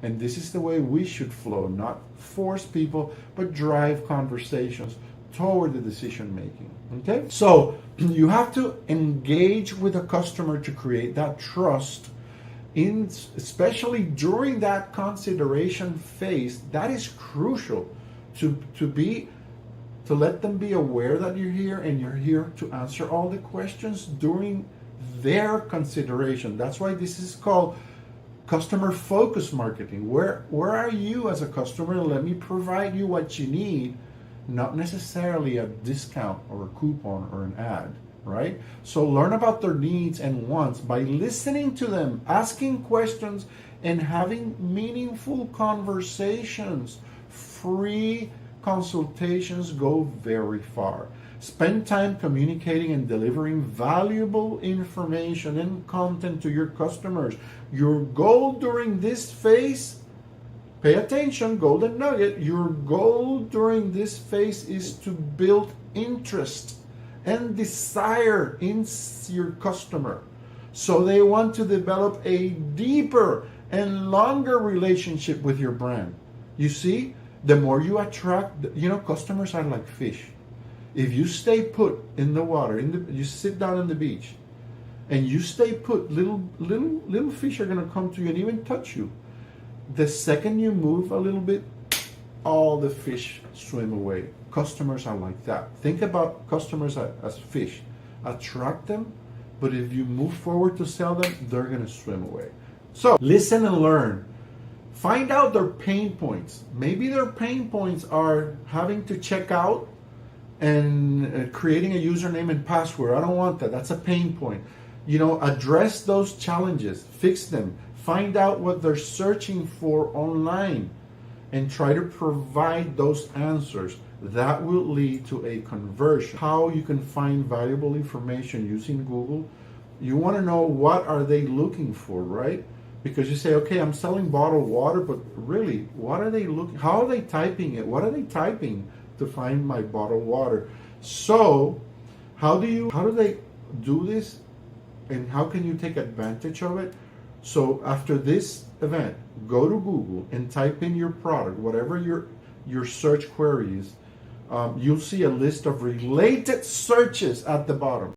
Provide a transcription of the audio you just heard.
And this is the way we should flow, not force people, but drive conversations toward the decision making. Okay? So you have to engage with a customer to create that trust, especially during that consideration phase. That is crucial to let them be aware that you're here, and you're here to answer all the questions during their consideration. That's why this is called customer focused marketing. Where are you as a customer? Let me provide you what you need, not necessarily a discount or a coupon or an ad, right? So learn about their needs and wants by listening to them, asking questions, and having meaningful conversations. Free consultations go very far. Spend time communicating and delivering valuable information and content to your customers. Your goal during this phase, pay attention, golden nugget, your goal during this phase is to build interest and desire in your customer. So they want to develop a deeper and longer relationship with your brand. You see, the more you attract, customers are like fish. If you stay put in the water, you sit down on the beach, and you stay put, little fish are going to come to you and even touch you. The second you move a little bit, all the fish swim away. Customers are like that. Think about customers as fish. Attract them, but if you move forward to sell them, they're going to swim away. So listen and learn. Find out their pain points. Maybe their pain points are having to check out and creating a username and password. I don't want that. That's a pain point. Address those challenges, fix them, find out what they're searching for online, and try to provide those answers. That will lead to a conversion. How you can find valuable information using Google. You want to know what are they looking for, right? Because you say, okay, I'm selling bottled water, but really, what are they looking? How are they typing it? What are they typing to find my bottled water? So, how do they do this, and how can you take advantage of it? So after this event, go to Google and type in your product, whatever your search query is. You'll see a list of related searches at the bottom.